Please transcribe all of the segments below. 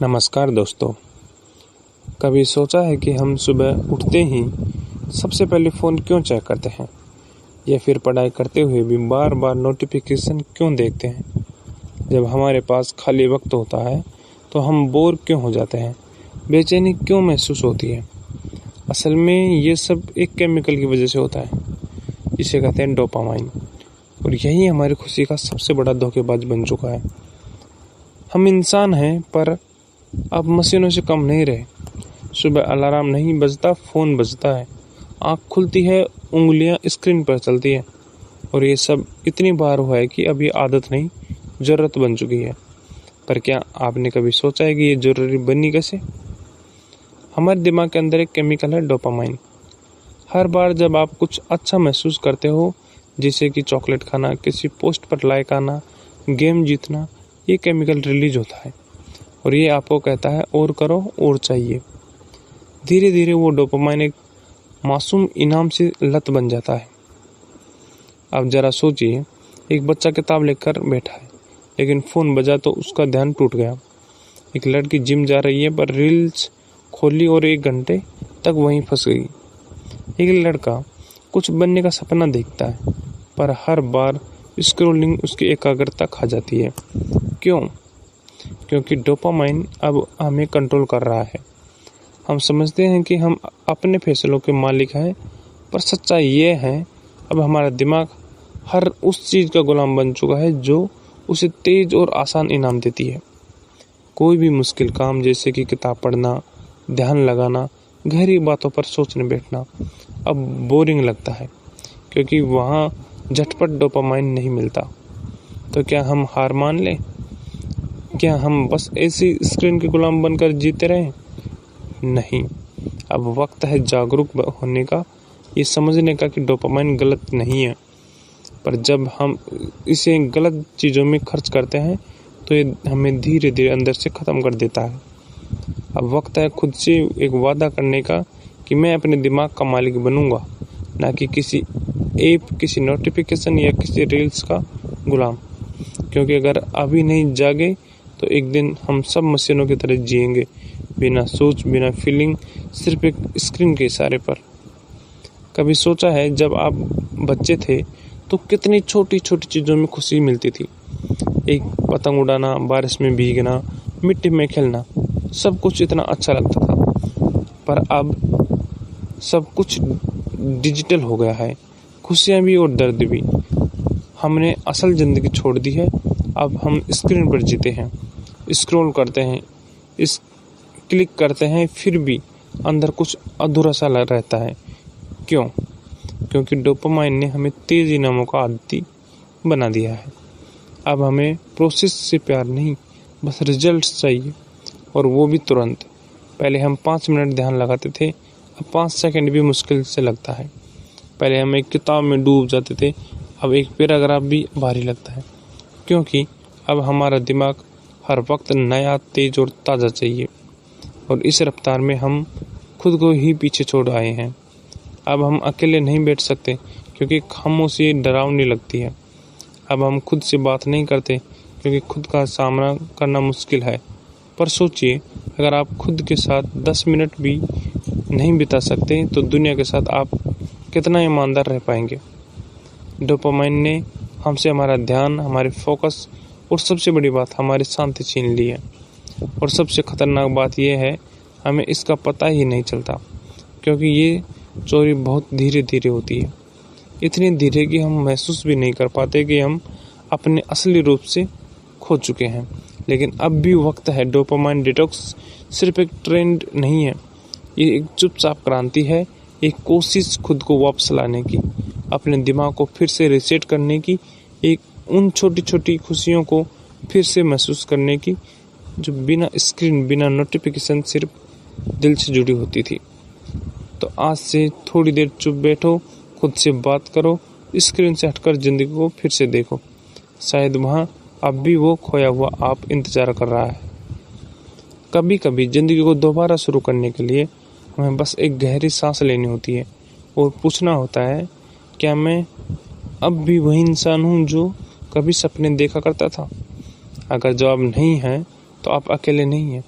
नमस्कार दोस्तों। कभी सोचा है कि हम सुबह उठते ही सबसे पहले फ़ोन क्यों चेक करते हैं, या फिर पढ़ाई करते हुए भी बार बार नोटिफिकेशन क्यों देखते हैं? जब हमारे पास खाली वक्त होता है तो हम बोर क्यों हो जाते हैं, बेचैनी क्यों महसूस होती है? असल में ये सब एक केमिकल की वजह से होता है, इसे कहते हैं डोपामाइन। और यही हमारी खुशी का सबसे बड़ा धोखेबाज बन चुका है। हम इंसान हैं, पर अब मशीनों से कम नहीं रहे। सुबह अलार्म नहीं बजता, फ़ोन बजता है, आँख खुलती है, उंगलियां स्क्रीन पर चलती है, और ये सब इतनी बार हुआ है कि अब ये आदत नहीं, ज़रूरत बन चुकी है। पर क्या आपने कभी सोचा है कि ये ज़रूरी बनी कैसे? हमारे दिमाग के अंदर एक केमिकल है डोपामाइन। हर बार जब आप कुछ अच्छा महसूस करते हो, जैसे कि चॉकलेट खाना, किसी पोस्ट पर लाइक आना, गेम जीतना, ये केमिकल रिलीज होता है और ये आपको कहता है और करो और चाहिए। धीरे धीरे वो डोपामाइन एक मासूम इनाम से लत बन जाता है। अब जरा सोचिए, एक बच्चा किताब लेकर बैठा है, लेकिन फ़ोन बजा तो उसका ध्यान टूट गया। एक लड़की जिम जा रही है, पर रील्स खोली और 1 घंटे तक वहीं फंस गई। एक लड़का कुछ बनने का सपना देखता है, पर हर बार स्क्रॉलिंग उसकी एकाग्रता खा जाती है। क्यों? क्योंकि डोपामाइन अब हमें कंट्रोल कर रहा है। हम समझते हैं कि हम अपने फैसलों के मालिक हैं, पर सच्चाई ये है, अब हमारा दिमाग हर उस चीज़ का गुलाम बन चुका है जो उसे तेज और आसान इनाम देती है। कोई भी मुश्किल काम, जैसे कि किताब पढ़ना, ध्यान लगाना, गहरी बातों पर सोचने बैठना, अब बोरिंग लगता है, क्योंकि वहाँ झटपट डोपामाइन नहीं मिलता। तो क्या हम हार मान लें? क्या हम बस ऐसी स्क्रीन के गुलाम बनकर जीते रहें? नहीं, अब वक्त है जागरूक होने का, ये समझने का कि डोपामाइन गलत नहीं है, पर जब हम इसे गलत चीज़ों में खर्च करते हैं तो ये हमें धीरे धीरे अंदर से ख़त्म कर देता है। अब वक्त है खुद से एक वादा करने का कि मैं अपने दिमाग का मालिक बनूंगा, ना कि किसी ऐप, किसी नोटिफिकेशन या किसी रील्स का गुलाम। क्योंकि अगर अभी नहीं जागे तो एक दिन हम सब मशीनों की तरह जिएंगे, बिना सोच, बिना फीलिंग, सिर्फ एक स्क्रीन के इशारे पर। कभी सोचा है, जब आप बच्चे थे तो कितनी छोटी छोटी चीज़ों में खुशी मिलती थी? एक पतंग उड़ाना, बारिश में भीगना, मिट्टी में खेलना, सब कुछ इतना अच्छा लगता था। पर अब सब कुछ डिजिटल हो गया है, खुशियाँ भी और दर्द भी। हमने असल ज़िंदगी छोड़ दी है, अब हम स्क्रीन पर जीते हैं, स्क्रॉल करते हैं, क्लिक करते हैं, फिर भी अंदर कुछ अधूरा सा रहता है। क्यों? क्योंकि डोपामाइन ने हमें तेज़ इनामों का आदी बना दिया है। अब हमें प्रोसेस से प्यार नहीं, बस रिजल्ट्स चाहिए, और वो भी तुरंत। पहले हम 5 मिनट ध्यान लगाते थे, अब 5 सेकंड भी मुश्किल से लगता है। पहले हम एक किताब में डूब जाते थे, अब एक पैराग्राफ भी भारी लगता है, क्योंकि अब हमारा दिमाग हर वक्त नया, तेज और ताज़ा चाहिए। और इस रफ्तार में हम खुद को ही पीछे छोड़ आए हैं। अब हम अकेले नहीं बैठ सकते, क्योंकि खामोशी डरावनी लगती है। अब हम खुद से बात नहीं करते, क्योंकि खुद का सामना करना मुश्किल है। पर सोचिए, अगर आप खुद के साथ 10 मिनट भी नहीं बिता सकते, तो दुनिया के साथ आप कितना ईमानदार रह पाएंगे? डोपामाइन ने हमसे हमारा ध्यान, हमारे फोकस और सबसे बड़ी बात, हमारी शांति छीन ली है। और सबसे खतरनाक बात यह है, हमें इसका पता ही नहीं चलता, क्योंकि ये चोरी बहुत धीरे धीरे होती है, इतनी धीरे कि हम महसूस भी नहीं कर पाते कि हम अपने असली रूप से खो चुके हैं। लेकिन अब भी वक्त है। डोपामाइन डिटॉक्स सिर्फ एक ट्रेंड नहीं है, ये एक चुपचाप क्रांति है, एक कोशिश खुद को वापस लाने की, अपने दिमाग को फिर से रीसेट करने की, एक उन छोटी छोटी खुशियों को फिर से महसूस करने की जो बिना स्क्रीन, बिना नोटिफिकेशन सिर्फ दिल से जुड़ी होती थी। तो आज से थोड़ी देर चुप बैठो, खुद से बात करो, स्क्रीन से हटकर ज़िंदगी को फिर से देखो। शायद वहाँ अब भी वो खोया हुआ आप इंतज़ार कर रहा है। कभी कभी ज़िंदगी को दोबारा शुरू करने के लिए हमें बस एक गहरी सांस लेनी होती है और पूछना होता है, क्या मैं अब भी वही इंसान हूँ जो कभी सपने देखा करता था? अगर जवाब नहीं है, तो आप अकेले नहीं हैं,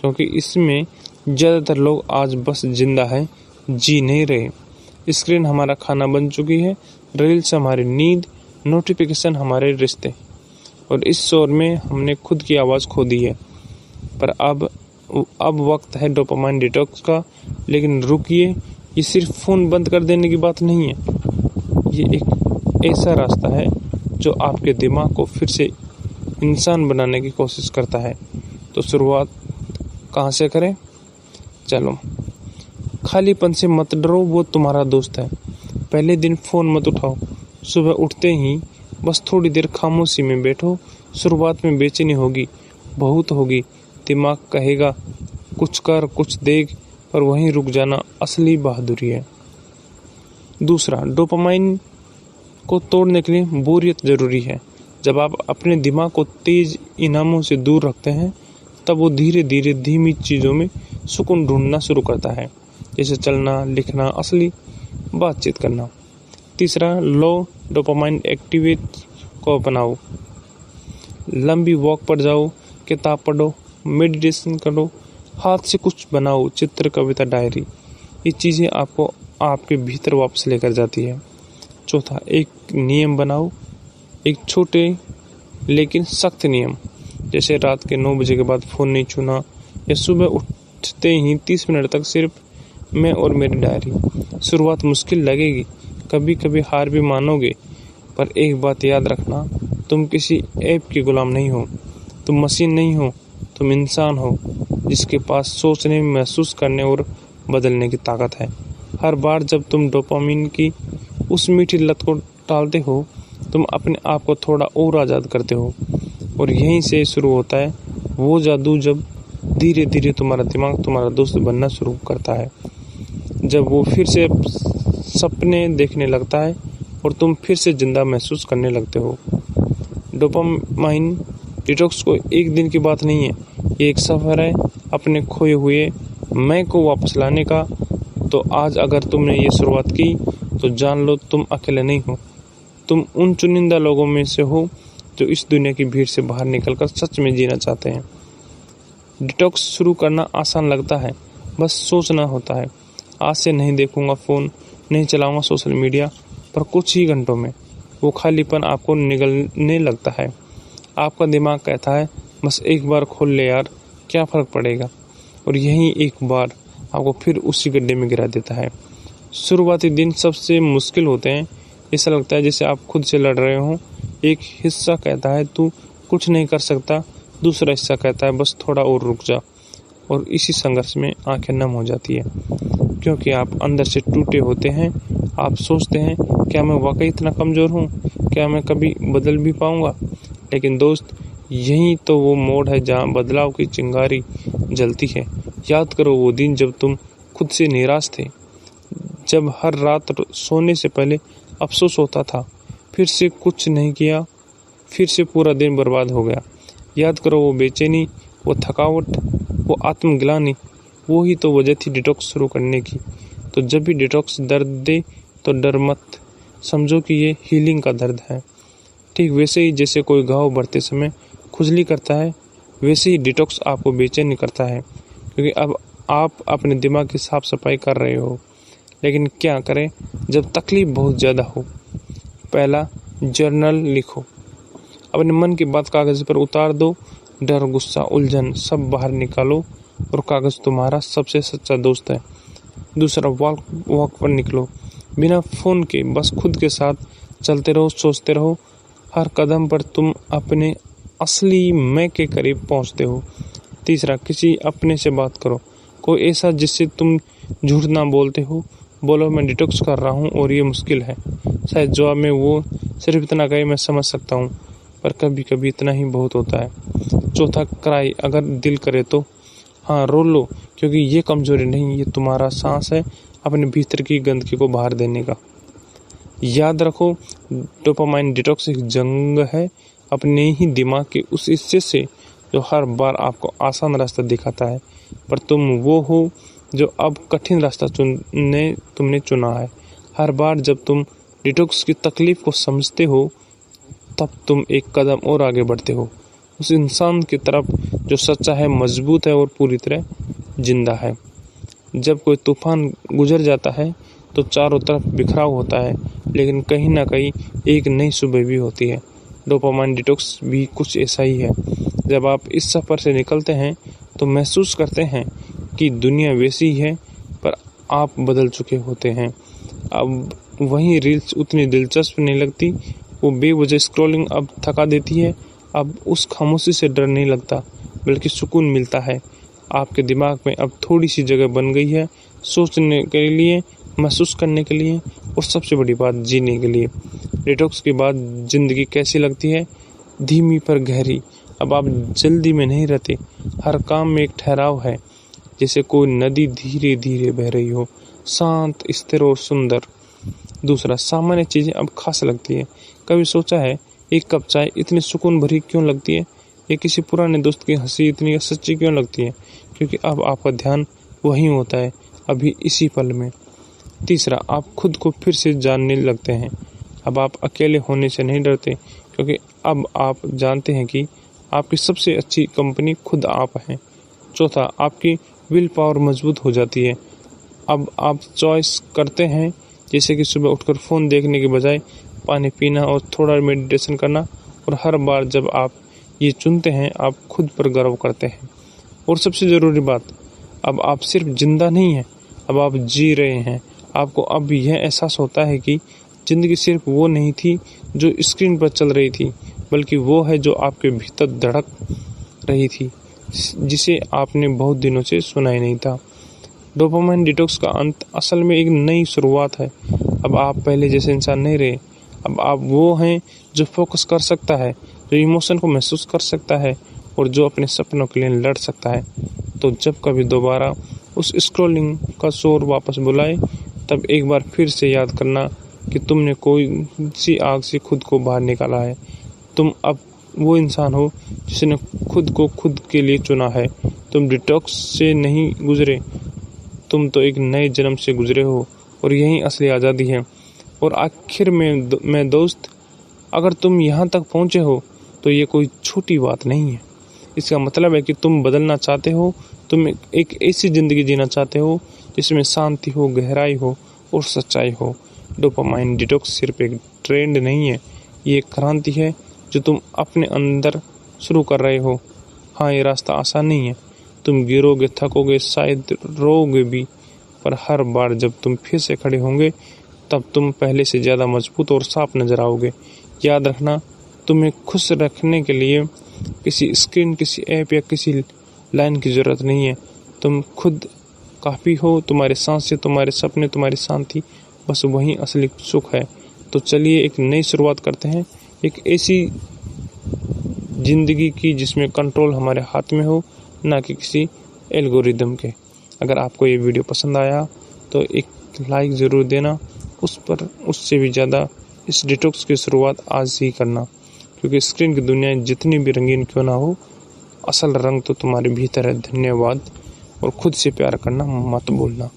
क्योंकि इसमें ज़्यादातर लोग आज बस जिंदा हैं, जी नहीं रहे। स्क्रीन हमारा खाना बन चुकी है, रील्स हमारी नींद, नोटिफिकेशन हमारे रिश्ते, और इस शोर में हमने खुद की आवाज़ खो दी है। पर अब वक्त है डोपामाइन डिटॉक्स का। लेकिन रुकिए, ये सिर्फ फ़ोन बंद कर देने की बात नहीं है। ये एक ऐसा रास्ता है जो आपके दिमाग को फिर से इंसान बनाने की कोशिश करता है। तो शुरुआत कहाँ से करें? चलो, खालीपन से मत डरो, वो तुम्हारा दोस्त है। पहले दिन फ़ोन मत उठाओ। सुबह उठते ही बस थोड़ी देर खामोशी में बैठो। शुरुआत में बेचैनी होगी, बहुत होगी। दिमाग कहेगा कुछ कर, कुछ देख, पर वहीं रुक जाना असली बहादुरी है। दूसरा, डोपामाइन को तोड़ने के लिए बोरियत ज़रूरी है। जब आप अपने दिमाग को तेज इनामों से दूर रखते हैं, तब वो धीरे धीरे धीमी चीज़ों में सुकून ढूंढना शुरू करता है, जैसे चलना, लिखना, असली बातचीत करना। तीसरा, लो डोपामाइन एक्टिविटी को अपनाओ। लंबी वॉक पर जाओ, किताब पढ़ो, मेडिटेशन करो, हाथ से कुछ बनाओ, चित्र, कविता, डायरी। ये चीज़ें आपको आपके भीतर वापस लेकर जाती है। चौथा, एक नियम बनाओ, एक छोटे लेकिन सख्त नियम, जैसे रात के 9 बजे के बाद फ़ोन नहीं छूना, या सुबह उठते ही 30 मिनट तक सिर्फ मैं और मेरी डायरी। शुरुआत मुश्किल लगेगी, कभी कभी हार भी मानोगे, पर एक बात याद रखना, तुम किसी ऐप के गुलाम नहीं हो, तुम मशीन नहीं हो, तुम इंसान हो जिसके पास सोचने, महसूस करने और बदलने की ताकत है। हर बार जब तुम डोपामाइन की उस मीठी लत को टालते हो, तुम अपने आप को थोड़ा और आज़ाद करते हो। और यहीं से शुरू होता है वो जादू, जब धीरे धीरे तुम्हारा दिमाग तुम्हारा दोस्त बनना शुरू करता है। जब वो फिर से सपने देखने लगता है और तुम फिर से जिंदा महसूस करने लगते हो। डोपामाइन डिटॉक्स को एक दिन की बात नहीं है, ये एक सफ़र है अपने खोए हुए मैं को वापस लाने का। तो आज अगर तुमने ये शुरुआत की, तो जान लो तुम अकेले नहीं हो। तुम उन चुनिंदा लोगों में से हो जो इस दुनिया की भीड़ से बाहर निकलकर सच में जीना चाहते हैं। डिटॉक्स शुरू करना आसान लगता है, बस सोचना होता है। आज से नहीं देखूंगा फ़ोन, नहीं चलाऊंगा सोशल मीडिया, पर कुछ ही घंटों में वो खालीपन आपको निगलने लगता है। आपका दिमाग कहता है बस एक बार खोल ले यार, क्या फ़र्क पड़ेगा। और यही एक बार आपको फिर उसी गड्ढे में गिरा देता है। शुरुआती दिन सबसे मुश्किल होते हैं। ऐसा लगता है जैसे आप खुद से लड़ रहे हों। एक हिस्सा कहता है तू कुछ नहीं कर सकता, दूसरा हिस्सा कहता है बस थोड़ा और रुक जा। और इसी संघर्ष में आंखें नम हो जाती है, क्योंकि आप अंदर से टूटे होते हैं। आप सोचते हैं क्या मैं वाकई इतना कमज़ोर हूँ, क्या मैं कभी बदल भी पाऊँगा। लेकिन दोस्त, यही तो वो मोड़ है जहाँ बदलाव की चिंगारी जलती है। याद करो वो दिन जब तुम खुद से निराश थे, जब हर रात सोने से पहले अफसोस होता था, फिर से कुछ नहीं किया, फिर से पूरा दिन बर्बाद हो गया। याद करो वो बेचैनी, वो थकावट, वो आत्मग्लानि, वो ही तो वजह थी डिटॉक्स शुरू करने की। तो जब भी डिटॉक्स दर्द दे तो डर मत, समझो कि ये हीलिंग का दर्द है। ठीक वैसे ही जैसे कोई घाव बढ़ते समय खुजली करता है, वैसे ही डिटॉक्स आपको बेचैनी करता है, क्योंकि अब आप अपने दिमाग की साफ सफाई कर रहे हो। लेकिन क्या करें जब तकलीफ बहुत ज़्यादा हो? पहला, जर्नल लिखो। अपने मन की बात कागज़ पर उतार दो। डर, गुस्सा, उलझन सब बाहर निकालो, और कागज़ तुम्हारा सबसे सच्चा दोस्त है। दूसरा, वॉक पर निकलो, बिना फ़ोन के, बस खुद के साथ चलते रहो, सोचते रहो। हर कदम पर तुम अपने असली मैं के करीब पहुंचते हो। तीसरा, किसी अपने से बात करो, कोई ऐसा जिससे तुम झूठ ना बोलते हो। बोलो मैं डिटॉक्स कर रहा हूँ और ये मुश्किल है। शायद जवाब में वो सिर्फ इतना कहे मैं समझ सकता हूँ, पर कभी कभी इतना ही बहुत होता है। चौथा, क्राई, अगर दिल करे तो। हाँ, रो लो, क्योंकि ये कमज़ोरी नहीं, ये तुम्हारा सांस है अपने भीतर की गंदगी को बाहर देने का। याद रखो, डोपामाइन डिटॉक्स एक जंग है अपने ही दिमाग के उस हिस्से से जो हर बार आपको आसान रास्ता दिखाता है, पर तुम वो हो जो अब कठिन रास्ता तुमने चुना है। हर बार जब तुम डिटॉक्स की तकलीफ को समझते हो, तब तुम एक कदम और आगे बढ़ते हो। उस इंसान की तरफ जो सच्चा है, मजबूत है और पूरी तरह जिंदा है। जब कोई तूफान गुजर जाता है तो चारों तरफ बिखराव होता है, लेकिन कहीं ना कहीं एक नई सुबह भी होती है। डोपामाइन डिटॉक्स भी कुछ ऐसा ही है। जब आप इस सफ़र से निकलते हैं तो महसूस करते हैं कि दुनिया वैसी ही है, पर आप बदल चुके होते हैं। अब वहीं रील्स उतनी दिलचस्प नहीं लगती, वो बेवजह स्क्रॉलिंग अब थका देती है। अब उस खामोशी से डर नहीं लगता, बल्कि सुकून मिलता है। आपके दिमाग में अब थोड़ी सी जगह बन गई है सोचने के लिए, महसूस करने के लिए और सबसे बड़ी बात, जीने के लिए। डिटॉक्स के बाद ज़िंदगी कैसी लगती है? धीमी पर गहरी। अब आप जल्दी में नहीं रहते, हर काम में एक ठहराव है, जैसे कोई नदी धीरे धीरे बह रही हो, शांत, स्थिर और सुंदर। दूसरा, सामान्य चीज़ें अब खास लगती है। कभी सोचा है एक कप चाय इतनी सुकून भरी क्यों लगती है, या किसी पुराने दोस्त की हंसी इतनी सच्ची क्यों लगती है? क्योंकि अब आपका ध्यान वहीं होता है, अभी इसी पल में। तीसरा, आप खुद को फिर से जानने लगते हैं। अब आप अकेले होने से नहीं डरते, क्योंकि अब आप जानते हैं कि आपकी सबसे अच्छी कंपनी खुद आप हैं। चौथा, आपकी विल पावर मजबूत हो जाती है। अब आप चॉइस करते हैं, जैसे कि सुबह उठकर फ़ोन देखने के बजाय पानी पीना और थोड़ा मेडिटेशन करना, और हर बार जब आप ये चुनते हैं, आप खुद पर गर्व करते हैं। और सबसे ज़रूरी बात, अब आप सिर्फ जिंदा नहीं हैं, अब आप जी रहे हैं। आपको अब यह एहसास होता है कि ज़िंदगी सिर्फ वो नहीं थी जो स्क्रीन पर चल रही थी, बल्कि वो है जो आपके भीतर धड़क रही थी, जिसे आपने बहुत दिनों से सुना ही नहीं था। डोपामाइन डिटॉक्स का अंत असल में एक नई शुरुआत है। अब आप पहले जैसे इंसान नहीं रहे, अब आप वो हैं जो फोकस कर सकता है, जो इमोशन को महसूस कर सकता है और जो अपने सपनों के लिए लड़ सकता है। तो जब कभी दोबारा उस स्क्रॉलिंग का शोर वापस बुलाए, तब एक बार फिर से याद करना कि तुमने कोई सी आग से खुद को बाहर निकाला है। तुम अब वो इंसान हो जिसने खुद को खुद के लिए चुना है। तुम डिटॉक्स से नहीं गुजरे, तुम तो एक नए जन्म से गुजरे हो, और यही असली आज़ादी है। और आखिर में दोस्त, अगर तुम यहाँ तक पहुँचे हो तो ये कोई छोटी बात नहीं है। इसका मतलब है कि तुम बदलना चाहते हो, तुम एक ऐसी ज़िंदगी जीना चाहते हो जिसमें शांति हो, गहराई हो और सच्चाई हो। डोपामाइन डिटॉक्स सिर्फ एक ट्रेंड नहीं है, ये एक क्रांति है जो तुम अपने अंदर शुरू कर रहे हो। हाँ, ये रास्ता आसान नहीं है, तुम गिरोगे, थकोगे, शायद रोओगे भी, पर हर बार जब तुम फिर से खड़े होंगे, तब तुम पहले से ज़्यादा मजबूत और साफ नजर आओगे। याद रखना, तुम्हें खुश रखने के लिए किसी स्क्रीन, किसी ऐप या किसी लाइन की ज़रूरत नहीं है। तुम खुद काफ़ी हो, तुम्हारे सांसें, तुम्हारे सपने, तुम्हारी शांति, बस वही असली सुख है। तो चलिए एक नई शुरुआत करते हैं, एक ऐसी ज़िंदगी की जिसमें कंट्रोल हमारे हाथ में हो, ना कि किसी एल्गोरिदम के। अगर आपको ये वीडियो पसंद आया तो एक लाइक ज़रूर देना, उस पर उससे भी ज़्यादा इस डिटॉक्स की शुरुआत आज ही करना, क्योंकि स्क्रीन की दुनिया जितनी भी रंगीन क्यों ना हो, असल रंग तो तुम्हारे भीतर है। धन्यवाद, और खुद से प्यार करना मत भूलना।